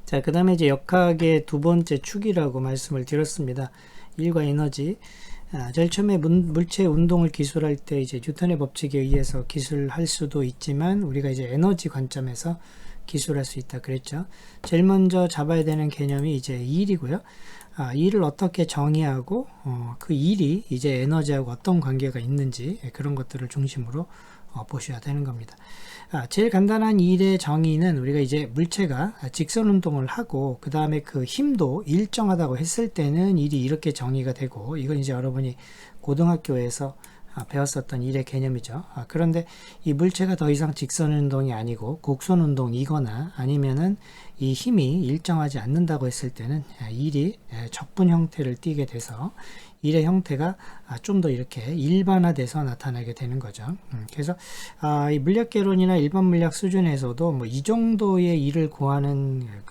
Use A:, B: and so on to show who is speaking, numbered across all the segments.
A: 자, 그 다음에 이제 역학의 두 번째 축이라고 말씀을 드렸습니다. 일과 에너지. 제일 처음에 물체 운동을 기술할 때 이제 뉴턴의 법칙에 의해서 기술할 수도 있지만 우리가 이제 에너지 관점에서 기술할 수 있다 그랬죠. 제일 먼저 잡아야 되는 개념이 이제 일이고요. 일을 어떻게 정의하고 그 일이 이제 에너지하고 어떤 관계가 있는지 그런 것들을 중심으로 보셔야 되는 겁니다. 제일 간단한 일의 정의는 우리가 이제 물체가 직선 운동을 하고 그 다음에 그 힘도 일정하다고 했을 때는 일이 이렇게 정의가 되고, 이건 이제 여러분이 고등학교에서 배웠었던 일의 개념이죠. 그런데 이 물체가 더 이상 직선 운동이 아니고 곡선 운동이거나 아니면은 이 힘이 일정하지 않는다고 했을 때는 일이 적분 형태를 띠게 돼서 일의 형태가 좀 더 이렇게 일반화돼서 나타나게 되는 거죠. 그래서 이 물리학개론이나 일반 물리학 수준에서도 뭐 이 정도의 일을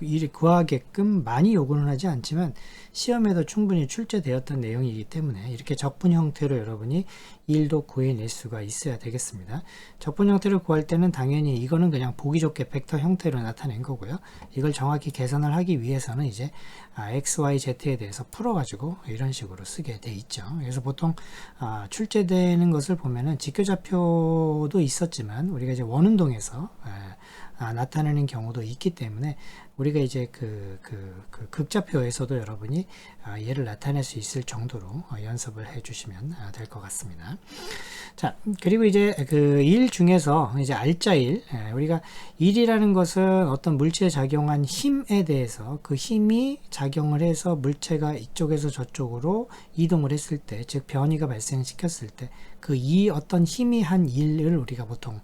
A: 일을 구하게끔 많이 요구는 하지 않지만 시험에도 충분히 출제되었던 내용이기 때문에 이렇게 적분 형태로 여러분이 일도 구해낼 수가 있어야 되겠습니다. 적분 형태를 구할 때는 당연히 이거는 그냥 보기 좋게 벡터 형태로 나타낸 거고요. 이걸 정확히 계산을 하기 위해서는 이제 x, y, z에 대해서 풀어가지고 이런 식으로 쓰게 돼 있죠. 그래서 보통 출제되는 것을 보면은 직교좌표도 있었지만 우리가 이제 원운동에서 나타내는 경우도 있기 때문에 우리가 이제 그 극좌표에서도 여러분이 얘를 나타낼 수 있을 정도로 연습을 해 주시면 될 것 같습니다. 자, 그리고 이제 그 일 중에서 이제 알짜일, 우리가 일이라는 것은 어떤 물체에 작용한 힘에 대해서 그 힘이 작용을 해서 물체가 이쪽에서 저쪽으로 이동을 했을 때, 즉 변이가 발생시켰을 때 그 어떤 힘이 한 일을 우리가 보통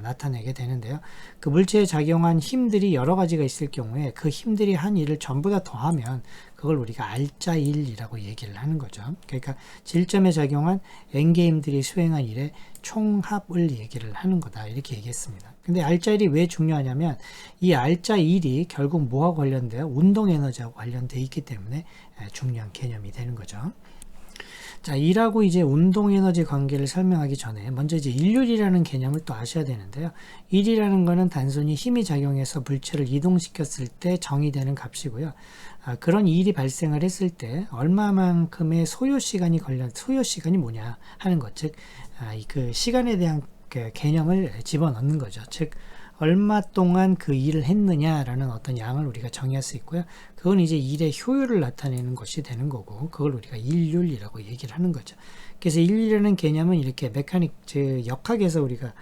A: 나타내게 되는데요. 그 물체에 작용한 힘들이 여러 가지가 있을 경우에 그 힘들이 한 일을 전부 다 더하면 그걸 우리가 알짜일이라고 얘기를 하는 거죠. 그러니까 질점에 작용한 n개의 힘들이 수행한 일의 총합을 얘기를 하는 거다, 이렇게 얘기했습니다. 근데 알짜일이 왜 중요하냐면 이 알짜일이 결국 뭐와 관련돼요? 운동 에너지하고 관련돼 있기 때문에 중요한 개념이 되는 거죠. 자, 일하고 이제 운동 에너지 관계를 설명하기 전에 먼저 이제 일률이라는 개념을 또 아셔야 되는데요. 일이라는 거는 단순히 힘이 작용해서 물체를 이동시켰을 때 정의되는 값이고요. 그런 일이 발생을 했을 때 얼마만큼의 소요 시간이 뭐냐 하는 것, 즉 그 시간에 대한 그 개념을 집어넣는 거죠. 즉 얼마 동안 그 일을 했느냐라는 어떤 양을 우리가 정의할 수 있고요. 그건 이제 일의 효율을 나타내는 것이 되는 거고, 그걸 우리가 일률이라고 얘기를 하는 거죠. 그래서 일이라는 개념은 이렇게 즉 역학에서 우리가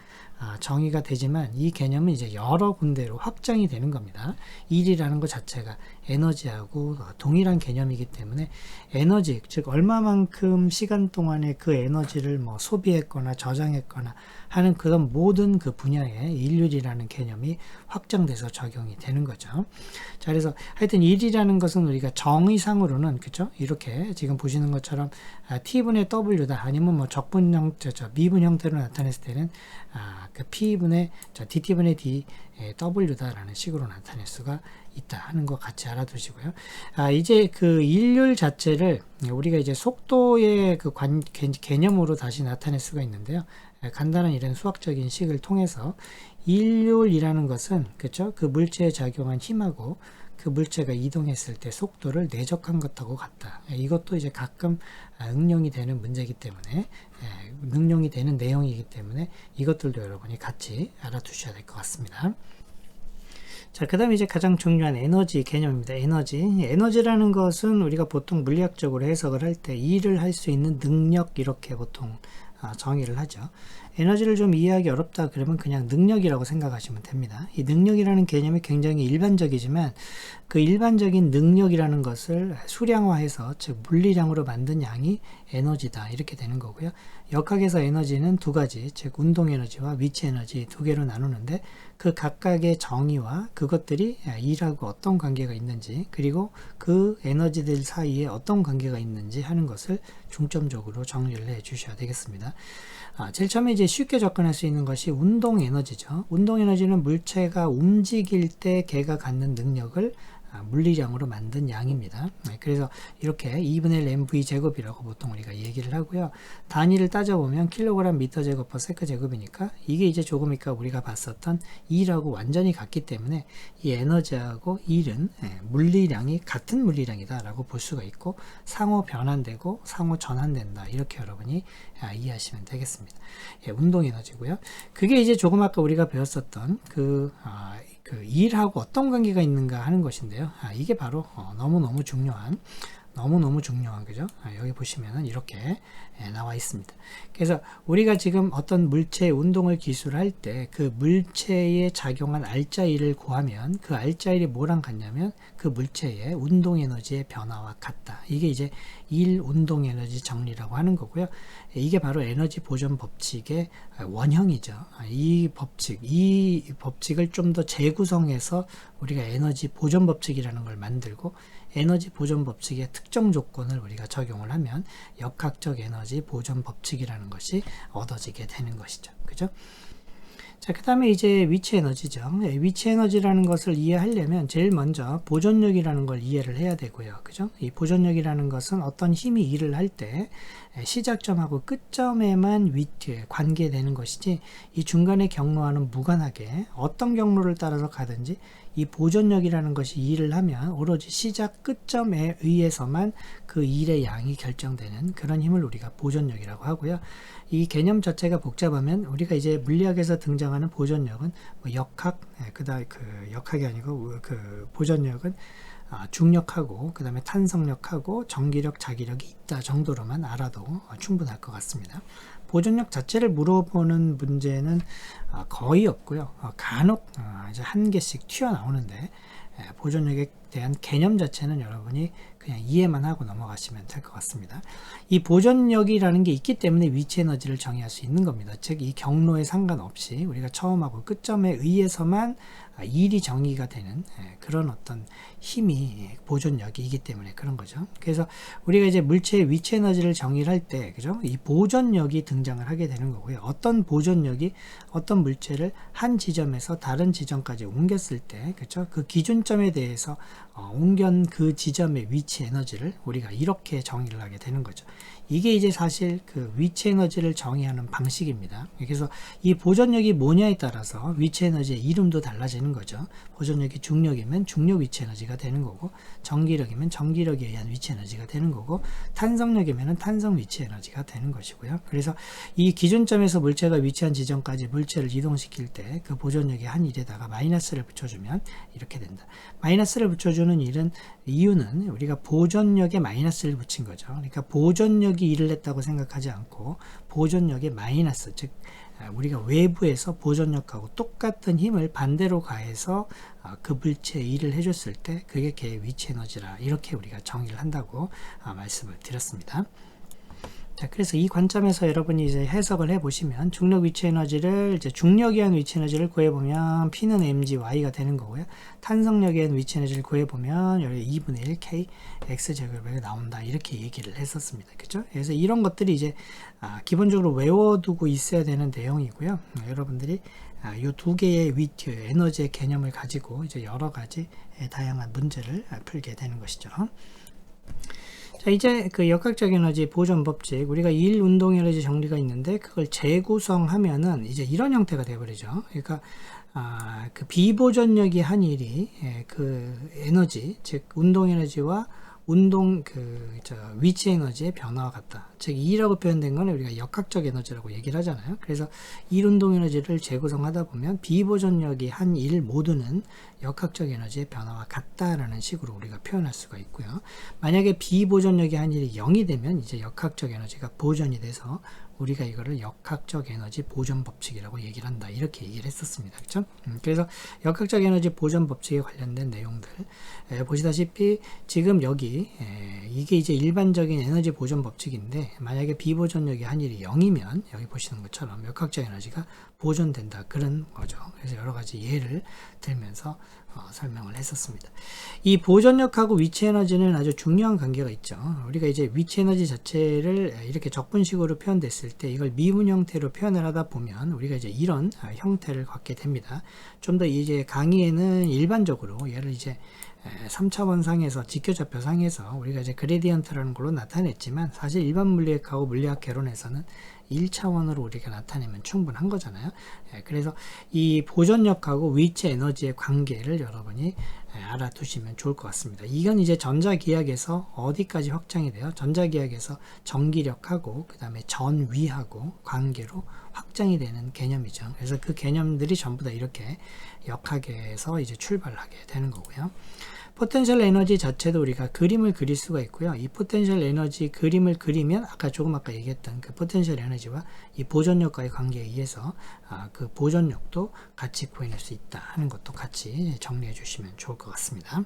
A: 정의가 되지만 이 개념은 이제 여러 군데로 확장이 되는 겁니다. 일이라는 것 자체가 에너지하고 동일한 개념이기 때문에 에너지, 즉 얼마만큼 시간 동안에 그 에너지를 뭐 소비했거나 저장했거나 하는 그런 모든 그 분야에 일률이라는 개념이 확장돼서 적용이 되는 거죠. 자, 그래서 하여튼 일이라는 것은 우리가 정의상으로는, 그죠? 이렇게 지금 보시는 것처럼 T분의 W다, 아니면 뭐 적분 형태, 미분 형태로 나타냈을 때는 그 P분의 DT분의 D W다라는 식으로 나타낼 수가 있다 하는 거 같이 알아두시고요. 이제 그 일률 자체를 우리가 이제 속도의 그 개념으로 다시 나타낼 수가 있는데요. 간단한 이런 수학적인 식을 통해서 일률이라는 것은, 그렇죠? 그 물체에 작용한 힘하고 그 물체가 이동했을 때 속도를 내적한 것하고 같다. 이것도 이제 가끔 응용이 되는 문제이기 때문에, 응용이 되는 내용이기 때문에 이것들도 여러분이 같이 알아두셔야 될 것 같습니다. 자, 그 다음에 이제 가장 중요한 에너지 개념입니다. 에너지라는 것은 우리가 보통 물리학적으로 해석을 할 때 일을 할 수 있는 능력, 이렇게 보통 정의를 하죠. 에너지를 좀 이해하기 어렵다 그러면 그냥 능력이라고 생각하시면 됩니다. 이 능력이라는 개념이 굉장히 일반적이지만 그 일반적인 능력이라는 것을 수량화해서, 즉 물리량으로 만든 양이 에너지다, 이렇게 되는 거고요. 역학에서 에너지는 두 가지, 즉 운동 에너지와 위치 에너지 두 개로 나누는데 그 각각의 정의와 그것들이 일하고 어떤 관계가 있는지, 그리고 그 에너지들 사이에 어떤 관계가 있는지 하는 것을 중점적으로 정리를 해 주셔야 되겠습니다. 제일 처음에 이제 쉽게 접근할 수 있는 것이 운동 에너지죠. 운동 에너지는 물체가 움직일 때 걔가 갖는 능력을 물리량으로 만든 양입니다. 그래서 이렇게 2분의 1 mv 제곱이라고 보통 우리가 얘기를 하고요. 단위를 따져보면 킬로그램 미터 제곱 퍼 세컨 제곱이니까 이게 이제 조금 이따 우리가 봤었던 2라고 완전히 같기 때문에 이 에너지하고 1은 물리량이 같은 물리량이다 라고 볼 수가 있고 상호 변환되고 상호 전환된다 이렇게 여러분이 이해하시면 되겠습니다. 운동 에너지고요. 그게 이제 조금 아까 우리가 배웠었던 그 일하고 어떤 관계가 있는가 하는 것인데요. 이게 바로 너무너무 중요한 그죠? 여기 보시면은 이렇게 나와 있습니다. 그래서 우리가 지금 어떤 물체의 운동을 기술할 때 그 물체에 작용한 알짜일을 구하면 그 알짜일이 뭐랑 같냐면 그 물체의 운동 에너지의 변화와 같다. 이게 이제 일 운동 에너지 정리라고 하는 거고요. 이게 바로 에너지 보존 법칙의 원형이죠. 이 법칙을 좀 더 재구성해서 우리가 에너지 보존 법칙이라는 걸 만들고 에너지 보존 법칙의 특정 조건을 우리가 적용을 하면 역학적 에너지 보존 법칙이라는 것이 얻어지게 되는 것이죠. 그죠? 자, 그 다음에 이제 위치 에너지죠. 위치 에너지라는 것을 이해하려면 제일 먼저 보존력이라는 걸 이해를 해야 되고요. 그죠? 이 보존력이라는 것은 어떤 힘이 일을 할 때 시작점하고 끝점에만 관계되는 것이지 이 중간의 경로와는 무관하게 어떤 경로를 따라서 가든지 이 보존력이라는 것이 일을 하면 오로지 시작 끝점에 의해서만 그 일의 양이 결정되는 그런 힘을 우리가 보존력이라고 하고요. 이 개념 자체가 복잡하면 우리가 이제 물리학에서 등장하는 보존력은 역학, 역학이 아니고 그 보존력은 중력하고 그 다음에 탄성력하고 전기력, 자기력이 있다 정도로만 알아도 충분할 것 같습니다. 보존력 자체를 물어보는 문제는 거의 없고요. 간혹 이제 한 개씩 튀어나오는데 보존력에 대한 개념 자체는 여러분이 그냥 이해만 하고 넘어가시면 될 것 같습니다. 이 보존력이라는 게 있기 때문에 위치 에너지를 정의할 수 있는 겁니다. 즉 이 경로에 상관없이 우리가 처음하고 끝점에 의해서만 일이 정의가 되는 그런 어떤 힘이 보존력이기 때문에 그런 거죠. 그래서 우리가 이제 물체의 위치 에너지를 정의를 할 때, 그죠? 이 보존력이 등장을 하게 되는 거고요. 어떤 보존력이 어떤 물체를 한 지점에서 다른 지점까지 옮겼을 때, 그죠? 그 기준점에 대해서 옮긴 그 지점의 위치 에너지를 우리가 이렇게 정의를 하게 되는 거죠. 이게 이제 사실 그 위치 에너지를 정의하는 방식입니다. 그래서 이 보존력이 뭐냐에 따라서 위치 에너지의 이름도 달라지는 거죠. 보존력이 중력이면 중력 위치 에너지가 되는 거고, 전기력이면 전기력에 의한 위치 에너지가 되는 거고, 탄성력이면 탄성 위치 에너지가 되는 것이고요. 그래서 이 기준점에서 물체가 위치한 지점까지 물체를 이동시킬 때 그 보존력의 한 일에다가 마이너스를 붙여주면 이렇게 된다. 마이너스를 붙여주는 이유는 우리가 보존력에 마이너스를 붙인 거죠. 그러니까 보존력이 일을 했다고 생각하지 않고 보존력의 마이너스, 즉 우리가 외부에서 보존력하고 똑같은 힘을 반대로 가해서 그 물체에 일을 해줬을 때 그게 걔의 위치 에너지라 이렇게 우리가 정의를 한다고 말씀을 드렸습니다. 자, 그래서 이 관점에서 여러분이 이제 해석을 해보시면 중력 위치 에너지를 이제 중력에 의한 위치 에너지를 구해보면 P는 mg y가 되는 거고요. 탄성력에 의한 위치 에너지를 구해보면 여기 2분의 1 k x 제곱이 나온다 이렇게 얘기를 했었습니다. 그죠? 그래서 이런 것들이 이제 기본적으로 외워두고 있어야 되는 내용이고요. 여러분들이 이 두 개의 위치 에너지의 개념을 가지고 이제 여러 가지 다양한 문제를 풀게 되는 것이죠. 자, 이제 그 역학적 에너지 보존 법칙, 우리가 일 운동 에너지 정리가 있는데 그걸 재구성하면은 이제 이런 형태가 되어버리죠. 그러니까 그 비보존력이 한 일이 그 에너지, 즉 운동 에너지와 위치 에너지의 변화와 같다. 즉 E라고 표현된 건 우리가 역학적 에너지라고 얘기를 하잖아요. 그래서 일 운동 에너지를 재구성하다 보면 비보존력이 한 일 모두는 역학적 에너지의 변화와 같다라는 식으로 우리가 표현할 수가 있고요. 만약에 비보존력이 한 일이 0이 되면 이제 역학적 에너지가 보존이 돼서 우리가 이거를 역학적 에너지 보존 법칙이라고 얘기를 한다. 이렇게 얘기를 했었습니다. 그렇죠? 그래서 역학적 에너지 보존 법칙에 관련된 내용들 보시다시피 지금 여기 이게 이제 일반적인 에너지 보존 법칙인데 만약에 비보존력이 한 일이 0이면 여기 보시는 것처럼 역학적 에너지가 보존된다. 그런 거죠. 그래서 여러 가지 예를 들면서 설명을 했었습니다. 이 보존력하고 위치 에너지는 아주 중요한 관계가 있죠. 우리가 이제 위치 에너지 자체를 이렇게 적분식으로 표현됐을 때 이걸 미분 형태로 표현을 하다 보면 우리가 이제 이런 형태를 갖게 됩니다. 좀 더 이제 강의에는 일반적으로 얘를 이제 3차원 상에서 직교좌표 상에서 우리가 이제 그레디언트라는 걸로 나타냈지만 사실 일반 물리학하고 물리학 개론에서는 1차원으로 우리가 나타내면 충분한 거잖아요. 그래서 이 보존력하고 위치 에너지의 관계를 여러분이 알아두시면 좋을 것 같습니다. 이건 이제 전자기학에서 어디까지 확장이 돼요? 전자기학에서 전기력하고 그 다음에 전위하고 관계로 확장이 되는 개념이죠. 그래서 그 개념들이 전부 다 이렇게 역학에서 이제 출발하게 되는 거고요. 포텐셜 에너지 자체도 우리가 그림을 그릴 수가 있고요. 이 포텐셜 에너지 그림을 그리면 아까 얘기했던 그 포텐셜 에너지와 이 보존력과의 관계에 의해서 그 보존력도 같이 구해낼 수 있다 하는 것도 같이 정리해 주시면 좋을 것 같습니다.